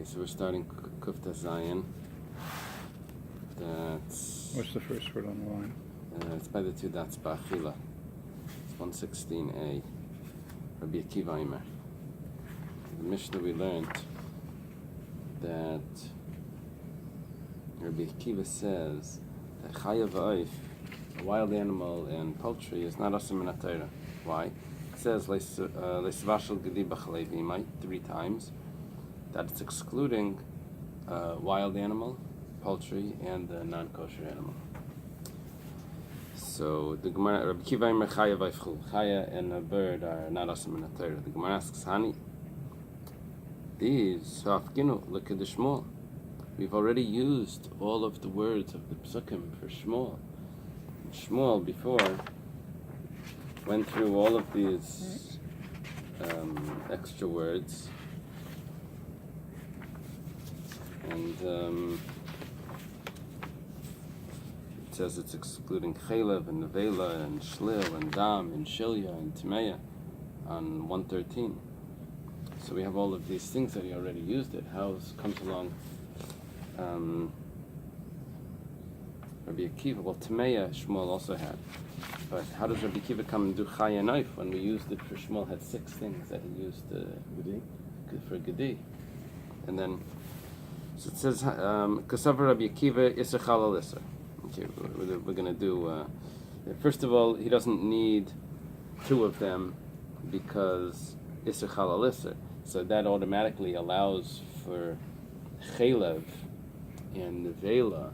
Okay, so we're starting Kufta Zion. That's... What's the first word on the line? it's by the two dots, Ba'achila. It's 116a. Rabbi Akiva Aimer. The Mishnah we learned that Rabbi Akiva says that Chaya v'oif, a wild animal and poultry, is not asur min haTorah. Why? It says Leisvashel Gedi b'chalei v'imai 3 times, that it's excluding wild animal, poultry, and the non-kosher animal. So the Gemara, Rabbi Akiva Aimer Chaya v'oifchu, Chaya and a bird are not asur min haTorah. The Gemara asks, Hani, these hafkinu l'kedei Shmuel. We've already used all of the words of the psukim for Shmuel. Shmuel before went through all of these extra words, and it says it's excluding chelev and nevela and shlil and dam and shilya and timeya on 113. So we have all of these things that he already used it. How comes along Rabbi Akiva? Well, Timeya Shmuel also had. But how does Rabbi Akiva come and do Chaya knife when we used it for Shmuel? Had 6 things that he used for Gedi. And then, so it says, Kasavar Rabbi Akiva Isser Chalal Isser. Okay, we're going to do, first of all, he doesn't need 2 of them because Isser Chalal Isser. So that automatically allows for Chelev and Nevela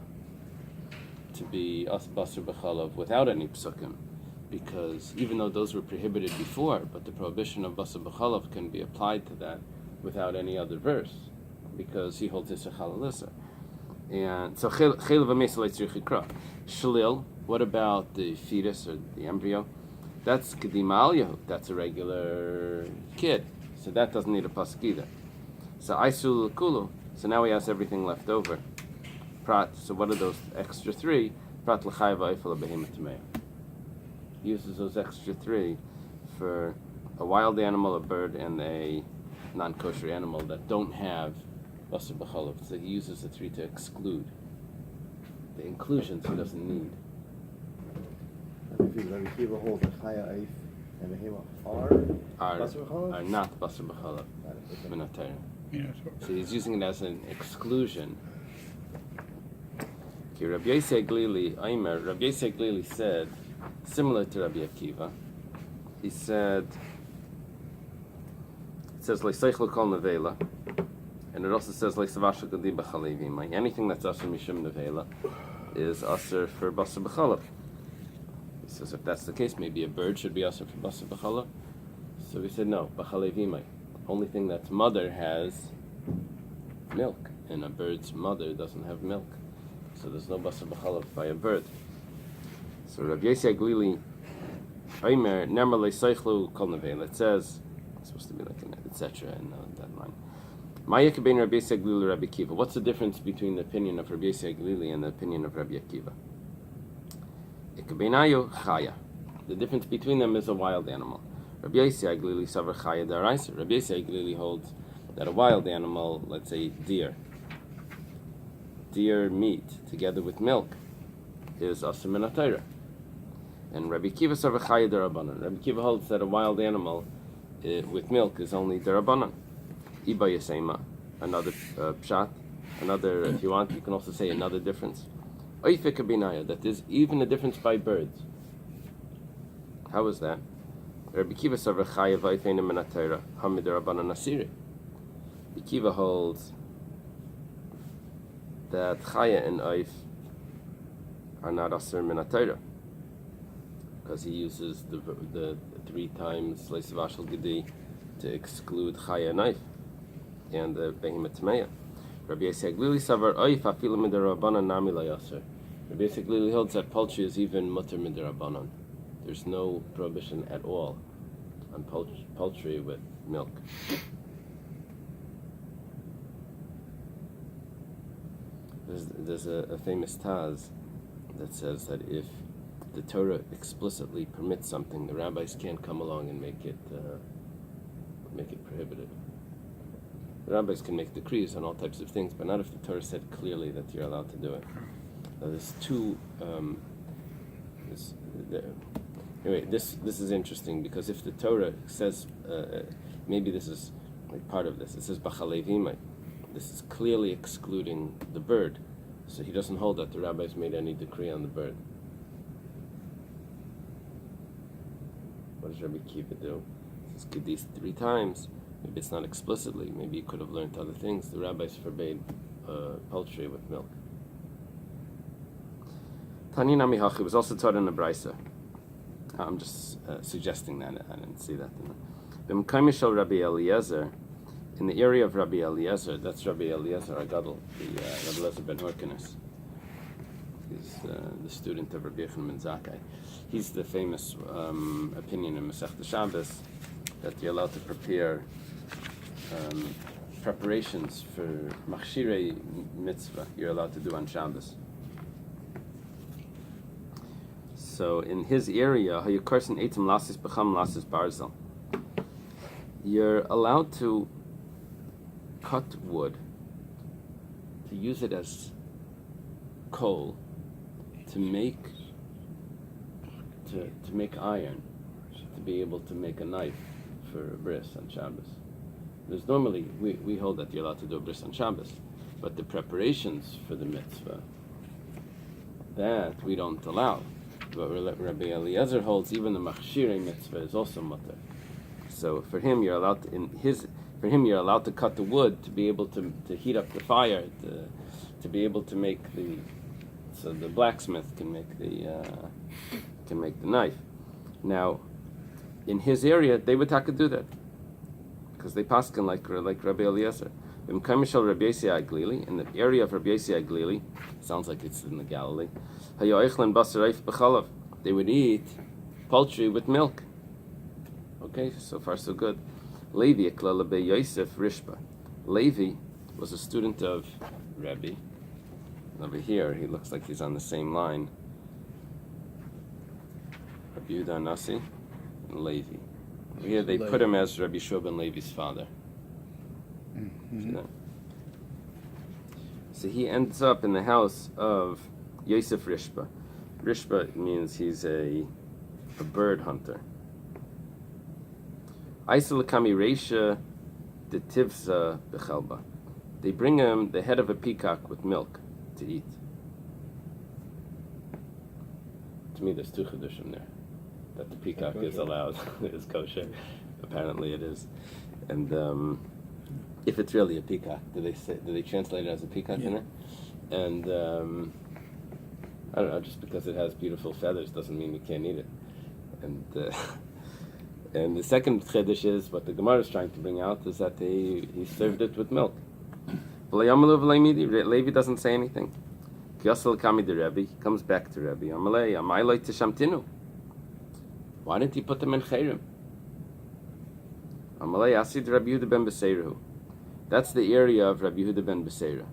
to be Basar B'chalav without any psukim, because even though those were prohibited before, but the prohibition of Basar B'chalav can be applied to that without any other verse, because he holds Isser Chalal Isser. And so Chelev Amesa Leitzir Chikra. Shlil, what about the fetus or the embryo? That's Kedima Al Yahu, that's a regular kid. So that doesn't need a pasuk either. So Aisul Kulu. So now he has everything left over. Prat. So what are those extra 3? Prat l'chayv ha'ifel behemoth tameya. He uses those extra 3 for a wild animal, a bird, and a non-kosher animal that don't have basar b'chalav. So he uses the 3 to exclude. The inclusions he doesn't need. Rabbi Akiva holds the Chaya Eif and the Hema are Basar B'chalav? Are not basar b'chalav min haTorah. Yeah, So he's using it as an exclusion. Okay, Rabbi Yosei Glili Aimer. Rabbi Yosei Glili said, similar to Rabbi Akiva, he said, it says Leiseichel Kol Nevela, and it also says Leisavashel Gedi b'chalei v'imai. Anything that's asur mishum nevela is asur for basar b'chalav. He says if that's the case, maybe a bird should be asur for basar b'chalav. So we said no, b'chalei v'imai. Only thing that's mother has milk, and a bird's mother doesn't have milk, so there's no basar b'chalav by a bird. So Rabbi Yosei Glili Aimer Nemer Leiseichlu Kol Nevela. It says it's supposed to be like an etc. in that line. Ma'ayek bein Rabbi Yosei Glili Rabbi Akiva. What's the difference between the opinion of Rabbi Yosei Glili and the opinion of Rabbi Akiva? Ikabeinayu Chaya. The difference between them is a wild animal. Rabbi Yosei Glili Savar Chaya Daraisa. Rabbi Yosei Glili holds that a wild animal, let's say deer meat together with milk is asur min haTorah. And Rabbi Akiva Savar Chaya Darabanan. Rabbi Akiva holds that a wild animal with milk is only Darabanan. Iba Yasema, another pshat, another, if you want, you can also say another difference. Oifik Abinaya, that there's even a difference by birds. How is that? Rabbi Akiva Savar Chaya v'oifeinu min haTorah hamid Darabanan asiri. Rabbi Akiva holds that Chaya and Oif are not asur min haTorah, because he uses the 3 times Leisavashel Gedi to exclude Chaya and Oif and the behemoth tameya. Rabbi Yosei Glili Savar Oif afilu midarabanan nami layasur. Rabbi Yosei Glili holds that poultry is even mutter midarabanan. There's no prohibition at all on poultry with milk. There's a famous Taz that says that if the Torah explicitly permits something, the rabbis can't come along and make it prohibited. The rabbis can make decrees on all types of things, but not if the Torah said clearly that you're allowed to do it. Now, there's two. Anyway, this is interesting because if the Torah says, maybe this is like part of this. It says b'chalevimai. This is clearly excluding the bird, so he doesn't hold that the rabbis made any decree on the bird. What does Rabbi Kiva do? He says Kedis 3 times. Maybe it's not explicitly. Maybe he could have learned other things. The rabbis forbade poultry with milk. Tani Nami Hachi was also taught in the Brisa. I'm just suggesting that. I didn't see that. The Mekayim Rabbi Eliezer, in the area of Rabbi Eliezer, that's Rabbi Eliezer Agadol, the Rabbi Eliezer ben Horkenes. He's the student of Rabbi Yochanan ben Zakkai. He's the famous opinion in Masechta Shabbos that you're allowed to prepare preparations for machshirei mitzvah. You're allowed to do on Shabbos. So in his area, you're allowed to cut wood, to use it as coal, to make iron, to be able to make a knife for a bris on Shabbos. There's normally, we hold that you're allowed to do a bris on Shabbos, but the preparations for the mitzvah, that we don't allow. But Rabbi Eliezer holds even the machshirei mitzvah is also mutter. So for him, you're allowed you're allowed to cut the wood to be able to heat up the fire, to be able to make so the blacksmith can make the knife. Now, in his area, they would have to do that because they paskin like Rabbi Eliezer. In the area of Rabbi Yossi Aglili, sounds like it's in the Galilee. They would eat poultry with milk. Okay, so far so good. Levi Yosef Rishba. Levi was a student of Rebbe. Over here, he looks like he's on the same line. Rabbi Yehuda Nasi and Levi. Here they put him as Rabbi Shua ben Levi's father. Mm-hmm. So he ends up in the house of Yosef Rishba. Rishba means he's a bird hunter. Aisalakami Reisha de Tivza Bechelba. They bring him the head of a peacock with milk to eat. To me, there's 2 chedushim there. That the peacock is allowed, is kosher. Apparently it is. And if it's really a peacock, do they translate it as a peacock in there? And I don't know, just because it has beautiful feathers doesn't mean you can't eat it. And the second chiddush is what the Gemara is trying to bring out is that he served it with milk. Levi doesn't say anything. He comes back to Rebbe. Why didn't he put them in Chayrim? That's the area of Rabbi Yehuda ben Beseira.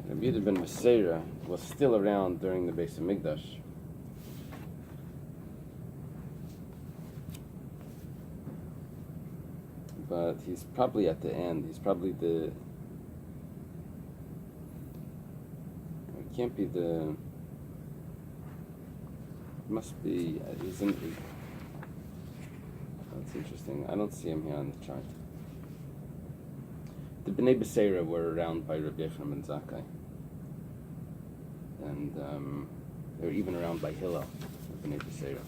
Rabbi Yehuda ben Beseira was still around during the Beis Hamikdash. But he's probably at the end. He's probably it can't be it must be, he's in, that's interesting. I don't see him here on the chart. The Bnei Beseira were around by Rabbi Yochanan ben Zakkai. And they were even around by Hillel, the Bnei Beseira.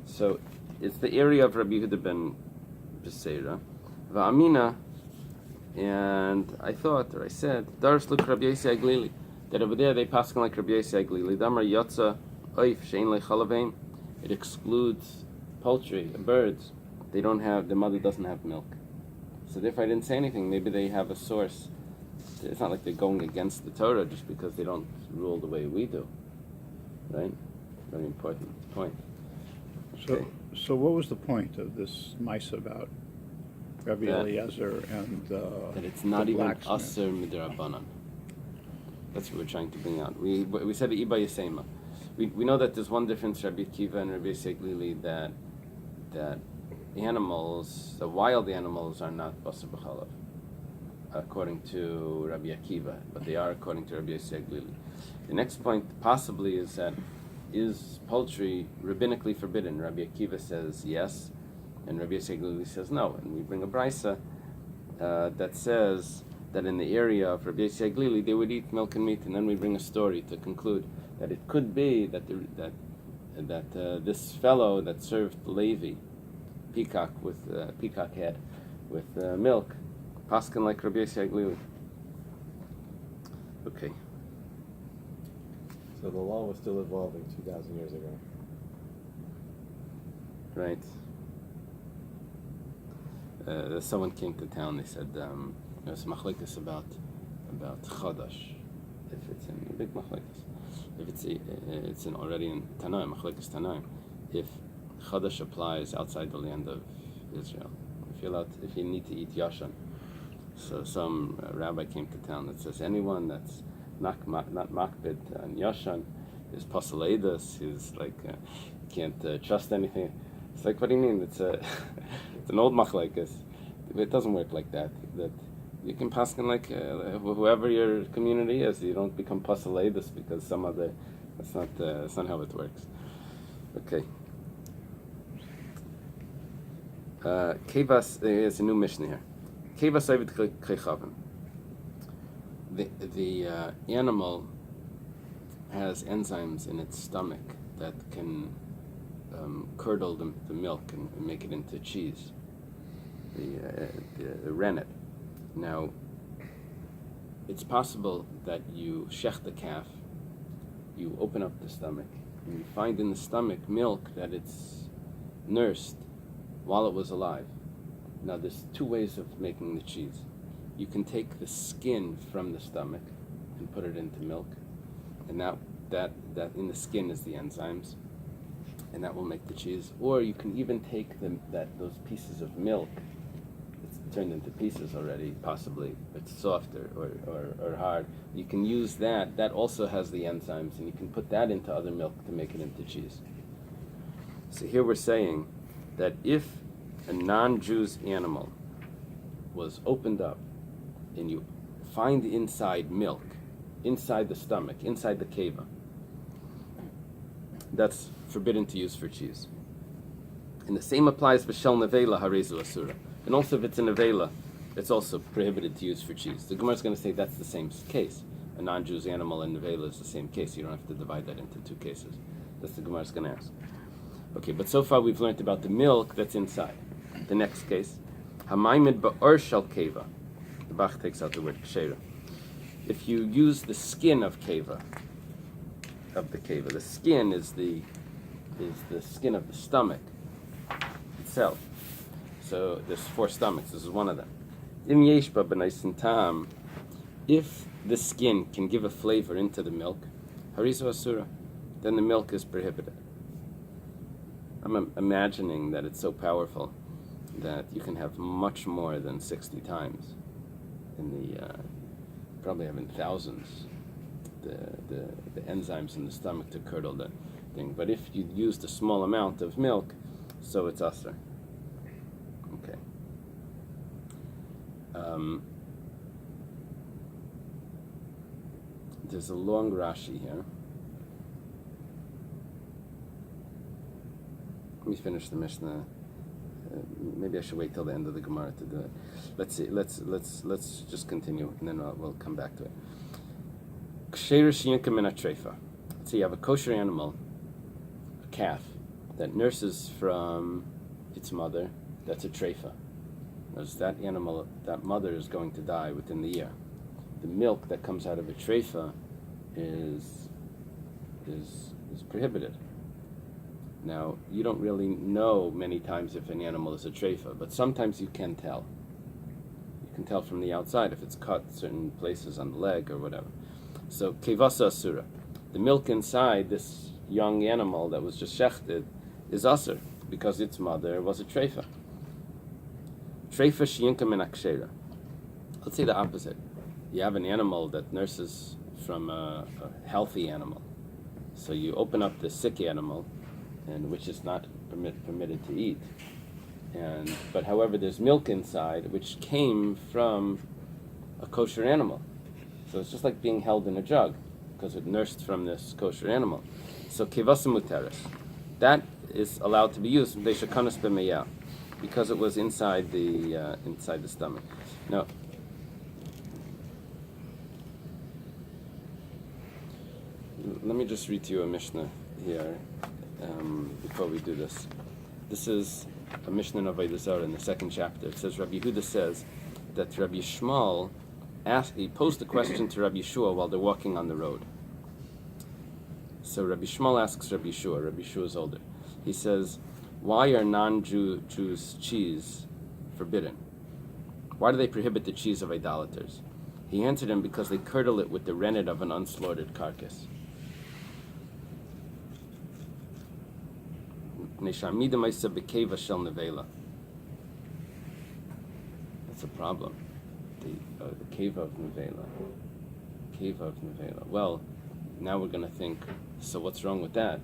So it's the area of Rabbi Yehuda ben Beseira. Va'amina, and I said, Darsh look Rabbi Yossi Aglili, that over there they pass like Rabbi Yossi Aglili. Damar Yotza Oif Shein Lechalavein. It excludes poultry, birds. The mother doesn't have milk. So therefore I didn't say anything. Maybe they have a source. It's not like they're going against the Torah just because they don't rule the way we do. Right? Very important point. Okay. So what was the point of this mice about Rabbi Eliezer and that it's not even aser midrabanan. That's what we're trying to bring out. We said the Iba Yisema. We know that there's one difference, Rabbi Kiva and Rabbi Seglili, that animals, the wild animals, are not basar b'chalav, according to Rabbi Akiva, but they are according to Rabbi Yossi Glili. The next point possibly is that, is poultry rabbinically forbidden? Rabbi Akiva says yes, and Rabbi Yossi Glili says no. And we bring a brisa that says that in the area of Rabbi Yossi Glili they would eat milk and meat, and then we bring a story to conclude that it could be that this fellow that served Levi peacock head with milk, paskin like Rabbi Yossi Glili. Okay. So the law was still evolving 2,000 years ago. Right. Someone came to town. They said there's machlekes about chadash. If it's in big machlekes, if it's in already in Tanaim, machlekes Tanaim. If chadash applies outside the land of Israel, if you need to eat yashan. So some rabbi came to town that says anyone that's not makbid on yashan is pasaleidas. He's like can't trust anything. It's like, what do you mean? It's it's an old machlekes. It doesn't work like that. That you can paskin like whoever your community is. You don't become pasaleidas because some other. That's not how it works. Okay. Kevas, there's a new mission here. Kevas Ovid Kechavim. The animal has enzymes in its stomach that can curdle the milk and make it into cheese. The rennet. Now, it's possible that you shech the calf, you open up the stomach, and you find in the stomach milk that it's nursed while it was alive. Now, there's two ways of making the cheese. You can take the skin from the stomach and put it into milk, and that in the skin is the enzymes, and that will make the cheese. Or you can even take those pieces of milk. It's turned into pieces already, possibly. It's soft or hard. You can use that. That also has the enzymes, and you can put that into other milk to make it into cheese. So here we're saying that if a non-Jew's animal was opened up and you find inside milk, inside the stomach, inside the keva, that's forbidden to use for cheese. And the same applies for shel nevela harezu asura. And also if it's a nevela, it's also prohibited to use for cheese. The Gemara is going to say that's the same case. A non-Jew's animal and nevela is the same case. You don't have to divide that into two cases. That's the Gemara is going to ask. Okay, but so far we've learned about the milk that's inside. The next case, hamaymed ba'or shel keva. The Bach takes out the word kshera. If you use the skin of keva, the skin is the skin of the stomach itself. So there's 4 stomachs. This is one of them. Im yesh ba b'naisin tam, if the skin can give a flavor into the milk, harizu asura, then the milk is prohibited. I'm imagining that it's so powerful that you can have much more than 60 times in the probably having thousands the enzymes in the stomach to curdle the thing. But if you used a small amount of milk, so it's asr. Okay. There's a long Rashi here. Let me finish the Mishnah. Maybe I should wait till the end of the Gemara to do it. Let's see. Let's just continue, and then we'll come back to it. Let's say you have a kosher animal, a calf, that nurses from its mother. That's a treifa. As that animal, that mother is going to die within the year. The milk that comes out of a treifa is prohibited. Now, you don't really know many times if an animal is a treifa, but sometimes you can tell. You can tell from the outside if it's cut certain places on the leg or whatever. So, kevasa asura. The milk inside this young animal that was just shechted is asur, because its mother was a treifa. Treifa sheyinka min akshera. Let's say the opposite. You have an animal that nurses from a healthy animal. So you open up the sick animal, and which is not permitted to eat, But however, there's milk inside, which came from a kosher animal. So it's just like being held in a jug, because it nursed from this kosher animal. So kivasa muteres, that is allowed to be used because it was inside the stomach. Now, let me just read to you a Mishnah here before we do this. This is a Mishnah in Avodah Zarah in the second chapter. It says Rabbi Yehuda says that Rabbi Shmuel he posed a question to Rabbi Yeshua while they're walking on the road. So Rabbi Shmuel asks Rabbi Yeshua. Rabbi Yeshua is older. He says, "Why are non-Jews' cheese forbidden? Why do they prohibit the cheese of idolaters?" He answered him, because they curdle it with the rennet of an unslaughtered carcass. That's a problem. The cave of Nevela. Well, now we're going to think, so what's wrong with that?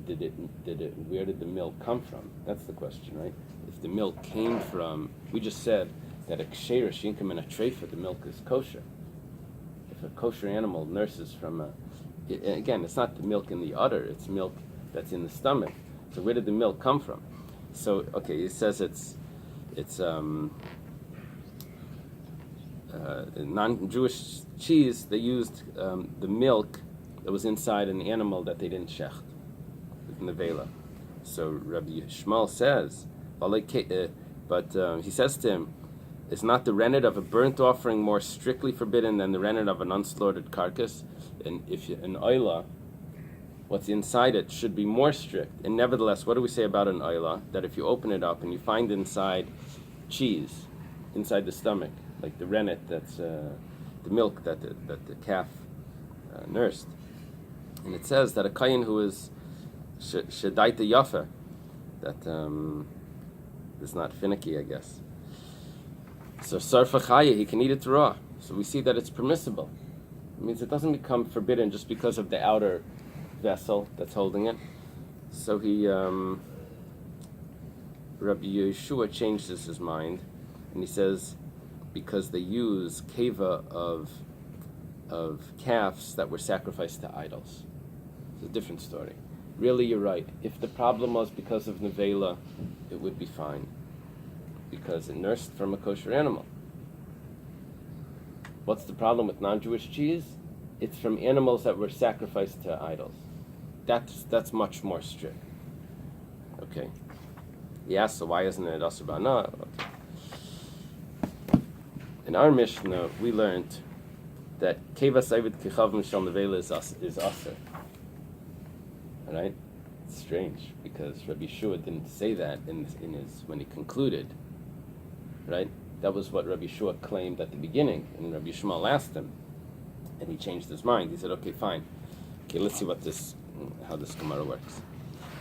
Where did the milk come from? That's the question, right? If the milk came from, we just said that a ksheira shinkim and a treifa, the milk is kosher. If a kosher animal nurses from again, it's not the milk in the udder, it's milk that's in the stomach. So where did the milk come from? So, okay, it says it's non-Jewish cheese. They used the milk that was inside an animal that they didn't shecht in the vela. So Rabbi Shmuel says, but he says to him, is not the rennet of a burnt offering more strictly forbidden than the rennet of an unslaughtered carcass? And if an oila, what's inside it should be more strict. And nevertheless, what do we say about an oila? That if you open it up and you find inside cheese, inside the stomach, like the rennet, that's the milk that the calf nursed. And it says that a kayin who is shedaita yafa, that is not finicky, I guess. So sarfa chaya, he can eat it raw. So we see that it's permissible. It means it doesn't become forbidden just because of the outer vessel that's holding it. So Rabbi Yeshua changes his mind, and he says, because they use keva of calves that were sacrificed to idols. It's a different story. Really, you're right. If the problem was because of nevela, it would be fine, because it nursed from a kosher animal. What's the problem with non-Jewish cheese? It's from animals that were sacrificed to idols. That's much more strict. Okay. Yeah, so why isn't it asur b'ana? Okay. In our Mishnah, we learned that kevas ayvid kichavim shel nevela is asur. All right? It's strange, because Rabbi Yeshua didn't say that in his when he concluded. Right? That was what Rabbi Yeshua claimed at the beginning, and Rabbi Shmuel asked him, and he changed his mind. He said, "Okay, fine. Okay, let's see how this Gemara works."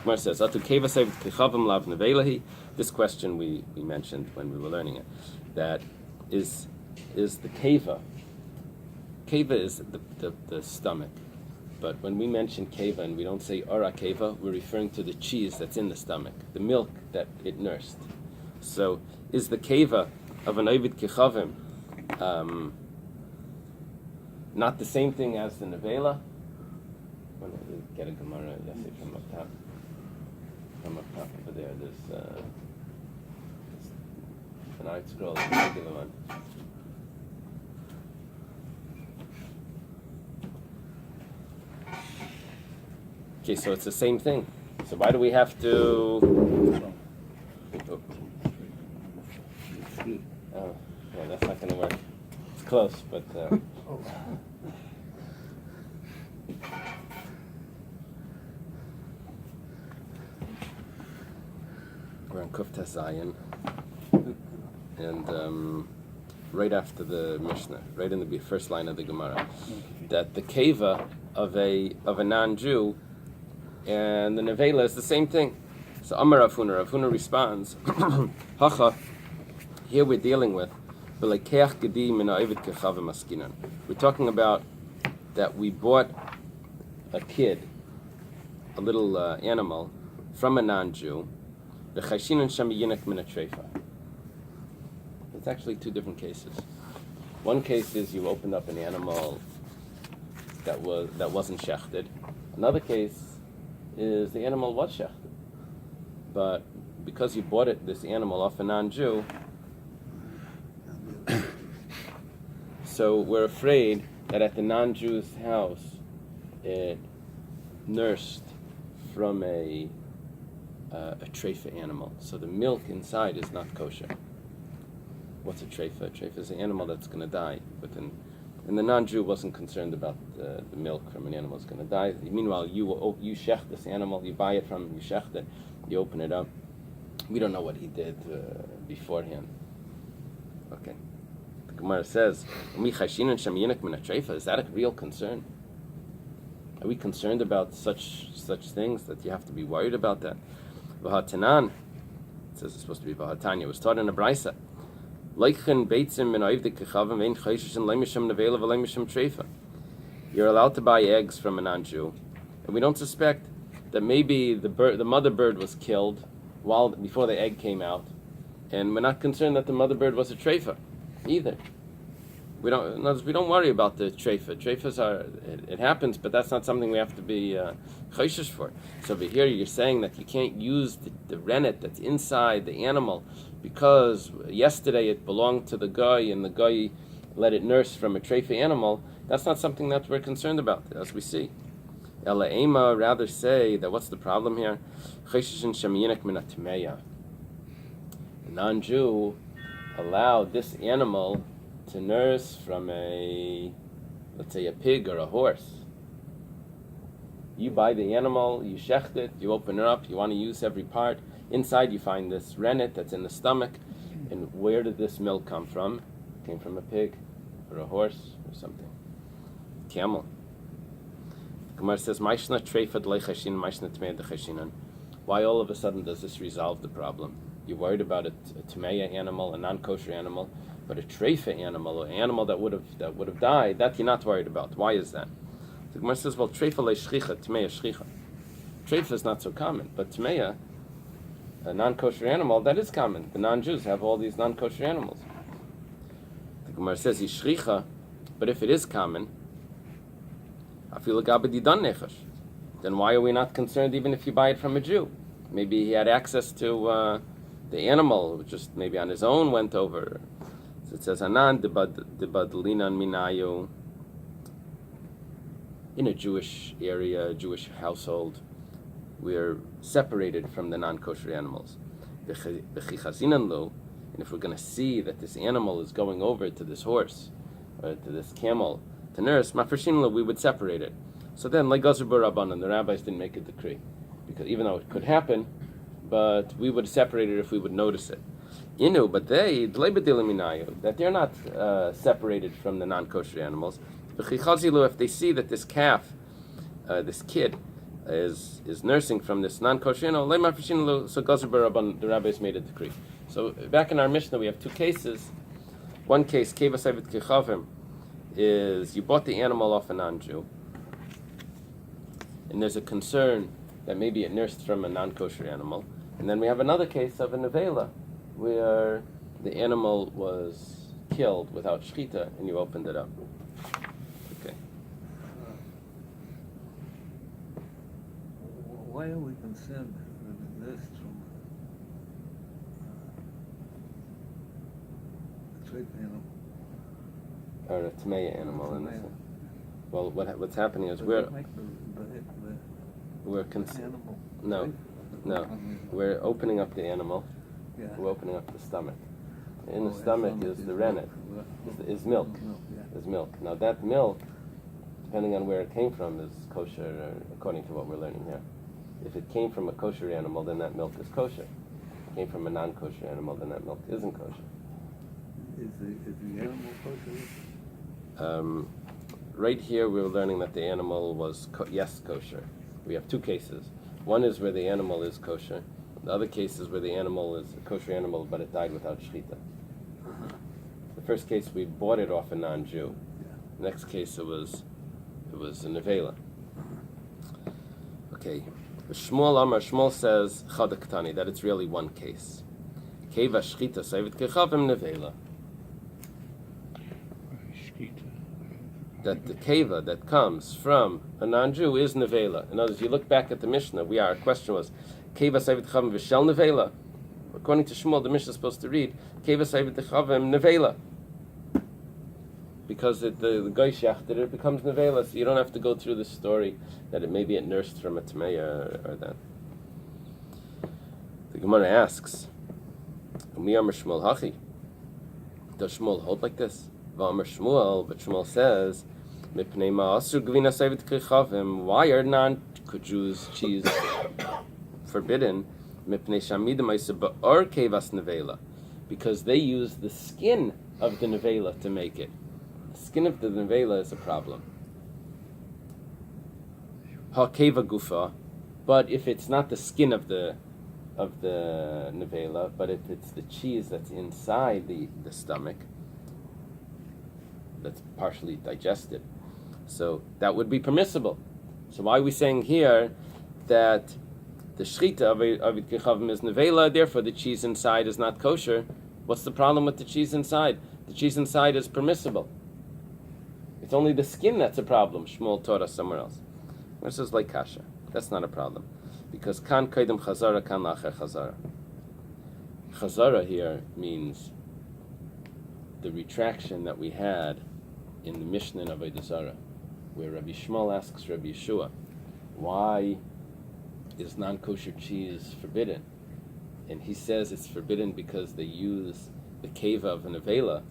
Gemara says, "Atu kevas ayvid kichavim lav nevelahi." This question we mentioned when we were learning it. That is the keva. Keva is the stomach. But when we mention keva and we don't say ora keva, we're referring to the cheese that's in the stomach, the milk that it nursed. So is the keva of an ovid kichavim not the same thing as the nevela? Get a Gemara from up top. From up top over there, there's an art scroll, a regular one. Okay, so it's the same thing. So why do we have to? Oh, yeah, that's not going to work. It's close, but. We're on Kufta Zayin, and right after the Mishnah, right in the first line of the Gemara, that the keva of a non-Jew and the nevela is the same thing. So Amar Rav Huna responds, Hacha, here we're dealing with we're talking about that we bought a kid, a little animal, from a non-Jew, V'chayshinan shem yinik min hatreifa. It's actually two different cases. One case is you opened up an animal that wasn't shechted. Another case is the animal was shechted, but because you bought this animal off a non-Jew, so we're afraid that at the non-Jew's house it nursed from a treifa animal. So the milk inside is not kosher. What's a treifa? A treifa is an animal that's going to die and the non-Jew wasn't concerned about the milk from an animal that's going to die. Meanwhile, you shech this animal, you buy it from him, you shech it, you open it up. We don't know what he did beforehand. Okay. The Gemara says, is that a real concern? Are we concerned about such things that you have to be worried about that? V'hatanan, it says it's supposed to be v'hatanya. It was taught in a brisa. You're allowed to buy eggs from a non-Jew, and we don't suspect that maybe the mother bird was killed before the egg came out, and we're not concerned that the mother bird was a treifa either. We don't worry about the treifa. Treifas it happens, but that's not something we have to be chayshish for. So over here you're saying that you can't use the rennet that's inside the animal because yesterday it belonged to the guy and the guy let it nurse from a treifa animal. That's not something that we're concerned about, as we see. Ela ema rather say that what's the problem here? Chayshishin shemiyinik min atmeya. The non-Jew allowed this animal to nurse from let's say a pig or a horse. You buy the animal, you shecht it, you open it up, you want to use every part. Inside you find this rennet that's in the stomach. And where did this milk come from? It came from a pig or a horse or something. Camel. Gemara says, why all of a sudden does this resolve the problem? You're worried about a tmeya animal, a non-kosher animal, but a treifa animal, or an animal that would have died, that you're not worried about. Why is that? The Gemara says, well, treifa leishchicha, tmeya shchicha. Treifa is not so common, but tmeya, a non-kosher animal, that is common. The non-Jews have all these non-kosher animals. The Gemara says, yishchicha, but if it is common, then why are we not concerned even if you buy it from a Jew? Maybe he had access to the animal, just maybe on his own went over. So it says, Anan debadlinan minayu. In a Jewish area, a Jewish household, we're separated from the non-kosher animals. And if we're going to see that this animal is going over to this horse, or to this camel, to nurse, we would separate it. So then, like Gazer Rabbanan, the rabbis didn't make a decree, because even though it could happen, but we would separate it if we would notice it. But that they're not separated from the non-kosher animals. If they see that this calf, this kid, is nursing from this non-kosher animal, so Gazer Rabbanan, the rabbis made a decree. So back in our Mishnah, we have two cases. One case, Keva Sevet Kechavim, is you bought the animal off a non-Jew, and there's a concern that maybe it nursed from a non-kosher animal. And then we have another case of a nevela, where the animal was killed without shchita, and you opened it up. Okay. Why are we concerned with this from a trade animal? Or a tmeya animal. Well, what's happening is we're opening up the animal. Yeah. We're opening up the stomach. In the stomach is the rennet, is milk. Is milk. Now that milk, depending on where it came from, is kosher according to what we're learning here. If it came from a kosher animal, then that milk is kosher. If it came from a non-kosher animal, then that milk isn't kosher. Is the animal kosher? Right here, we're learning that the animal was kosher. We have two cases. One is where the animal is kosher. The other case is where the animal is a kosher animal, but it died without shechita. The first case, we bought it off a non-Jew. The next case, it was a nevela. Okay. Shmuel says chadaktani, that it's really one case. Keva shchita sevet kechavim nevela. That the keva that comes from a non-Jew is nevela. In other words, you look back at the Mishnah. Our question was keva sevet kechavim v'shel nevela. According to Shmuel, the Mishnah is supposed to read keva sevet kechavim nevela. Because the goy shechted it becomes nevela, so you don't have to go through the story that maybe it nursed from a tmeya or that. The Gemara asks, "Umiyamar Shmuel hachi." Does Shmuel hold like this? V'amar Shmuel, but Shmuel says, "Mipnei ma'asur gvina sevet kechavim." Why are non-Jews cheese forbidden? Mipnei shamidim ma'aser ba'or kevas nevela, because they use the skin of the nevela to make it. The skin of the nevela is a problem. Ha-keva gufa, but if it's not the skin of the nevela, but if it's the cheese that's inside the stomach, that's partially digested, so that would be permissible. So why are we saying here that the shchita of Avid Kechavim is nevela, therefore the cheese inside is not kosher? What's the problem with the cheese inside? The cheese inside is permissible. It's only the skin that's a problem. Shmuel taught us somewhere else. This is like kasha. That's not a problem. Because kan kaidem chazara, kan lacher chazara. Chazara here means the retraction that we had in the Mishnah in Avodah Zarah, where Rabbi Shmuel asks Rabbi Yeshua, why is non-kosher cheese forbidden? And he says it's forbidden because they use the keva of an avela.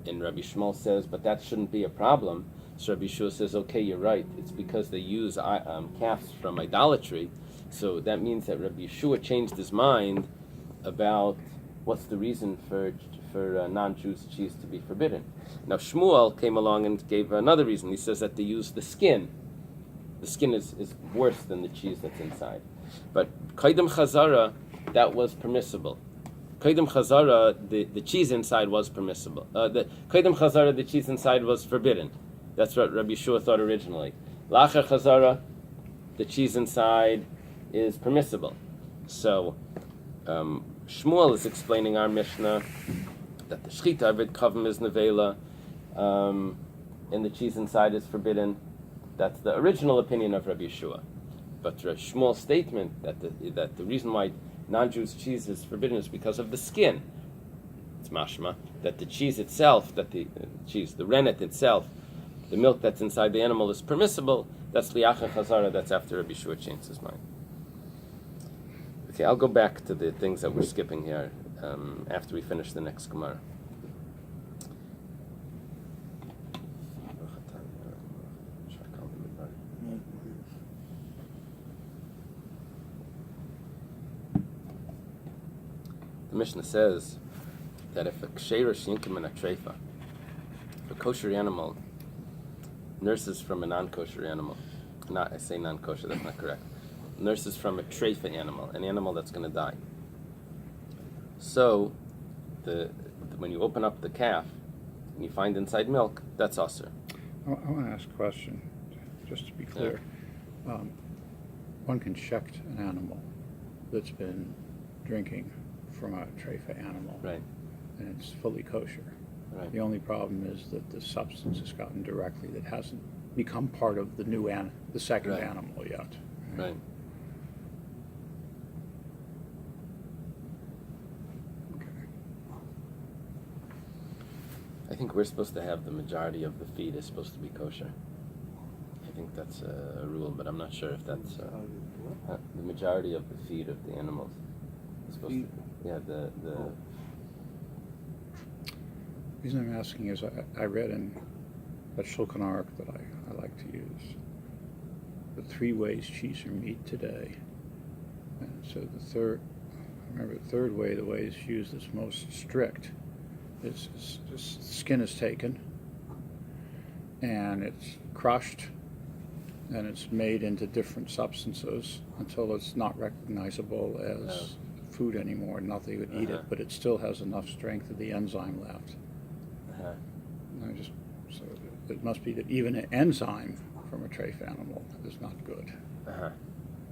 And Rabbi Shmuel says, but that shouldn't be a problem. So Rabbi Yeshua says, okay, you're right. It's because they use calves from idolatry. So that means that Rabbi Yeshua changed his mind about what's the reason for non-Jews cheese to be forbidden. Now Shmuel came along and gave another reason. He says that they use the skin. The skin is worse than the cheese that's inside. But Kaidem Chazara, that was permissible. Kaidem Chazara, the cheese inside was permissible. The Kaidem Chazara, the cheese inside was forbidden. That's what Rabbi Yeshua thought originally. Lacher Chazara, the cheese inside is permissible. So Shmuel is explaining our Mishnah that the shchita Avid Kavim is nevela, and the cheese inside is forbidden. That's the original opinion of Rabbi Yeshua. But Shmuel's statement that the reason why non-Jews cheese is forbidden is because of the skin. It's mashma that the cheese itself, that the rennet itself, the milk that's inside the animal is permissible. That's liacha chazara. That's after Rabbi Yeshua changed his mind. Okay, I'll go back to the things that we're skipping here after we finish the next Gemara. The Mishnah says that if a ksheirish yinkim in a treifa, if a kosher animal nurses from a non-kosher animal, I say non-kosher, that's not correct, nurses from a treifa animal, an animal that's going to die. So, when you open up the calf and you find inside milk, that's asur. I want to ask a question, just to be clear. Yeah. One can check an animal that's been drinking from a treifa animal, right, and it's fully kosher. Right. The only problem is that the substance has gotten directly that hasn't become part of the new the second right. animal yet. Right. Okay. I think we're supposed to have the majority of the feed is supposed to be kosher. I think that's a rule, but I'm not sure if that's the majority of the feed of the animals is supposed to. Yeah, the reason I'm asking is I read in that Shulchan Aruch that I like to use the 3 ways cheese are made today. And so the third way, the way it's used that's most strict, is the skin is taken and it's crushed and it's made into different substances until it's not recognizable as food anymore. Nothing would eat it, but it still has enough strength of the enzyme left. So it must be that even an enzyme from a treifa animal is not good.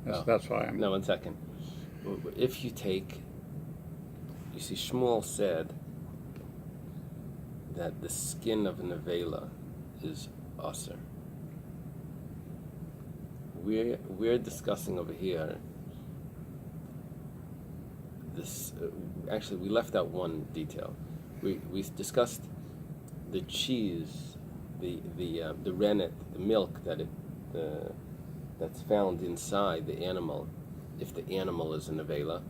That's why I'm. No, 1 second. If you take, you see, Shmuel said that the skin of a nevela is aser. We're discussing over here this. Actually, we left out one detail. We discussed the cheese, the rennet, the milk that's found inside the animal, if the animal is a nevela,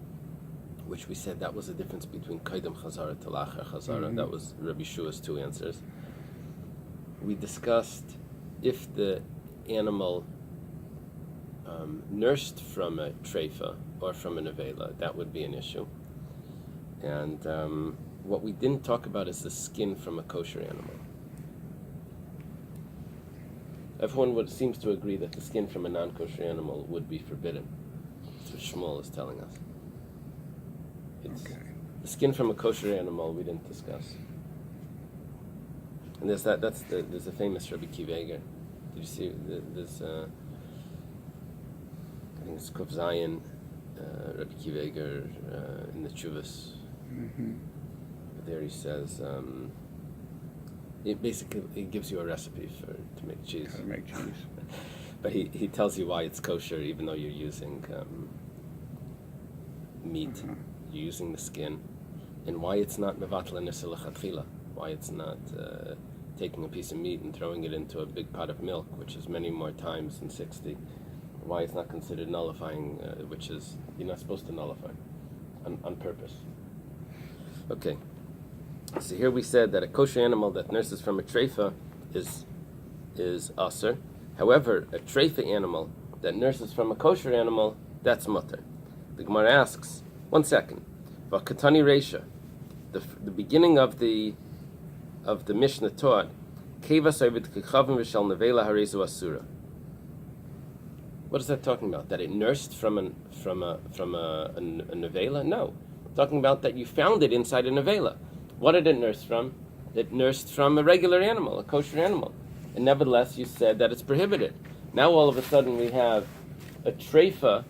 which we said that was the difference between kaidem chazara to lacher chazara. Mm-hmm. That was Rabbi Shua's two answers. We discussed if the animal nursed from a treifa or from a nevela, that would be an issue. And what we didn't talk about is the skin from a kosher animal. Everyone seems to agree that the skin from a non-kosher animal would be forbidden. That's what Shmuel is telling us. Okay. The skin from a kosher animal we didn't discuss. And there's there's a famous Rabbi Kiveger. Did you see? There's I think it's Kuf Zion, Rabbi Kiveger in the Chuvas. Mm-hmm. There he says it gives you a recipe to make cheese. How to make cheese. But he tells you why it's kosher even though you're using meat. Uh-huh. You're using the skin, and why it's not mevatel nisel lechatchila. Why it's not taking a piece of meat and throwing it into a big pot of milk, which is many more times than 60. Why it's not considered nullifying, which is you're not supposed to nullify on purpose. Okay. So here we said that a kosher animal that nurses from a treifa is aser. However, a treifa animal that nurses from a kosher animal, that's mutter. The Gemara asks, 1 second, Vakatani Reisha, the beginning of the Mishnah taught, Kevas Ovid Kechavim V'Shal Nevela Harezu Asura. What is that talking about? That it nursed from a nevela? No, talking about that you found it inside a nevela. What did it nurse from? It nursed from a regular animal, a kosher animal. And nevertheless, you said that it's prohibited. Now all of a sudden we have a treifa,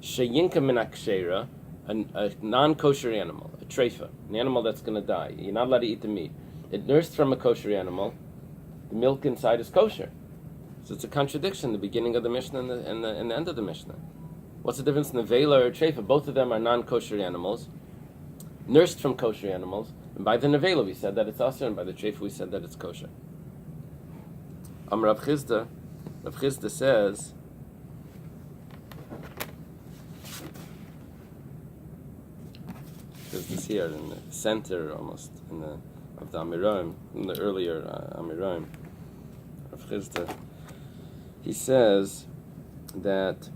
sheyinka min akshera, a non-kosher animal, a treifa, an animal that's going to die. You're not allowed to eat the meat. It nursed from a kosher animal. The milk inside is kosher. So it's a contradiction, the beginning of the Mishnah and the end of the Mishnah. What's the difference in the nevela or treifa? Both of them are non-kosher animals, nursed from kosher animals. And by the nevela we said that it's aser, and by the treifa we said that it's kosher. Rav Chizda says, there's this here in the center almost of the Amiroim, in the earlier Amiroim, Rav Chizda, he says that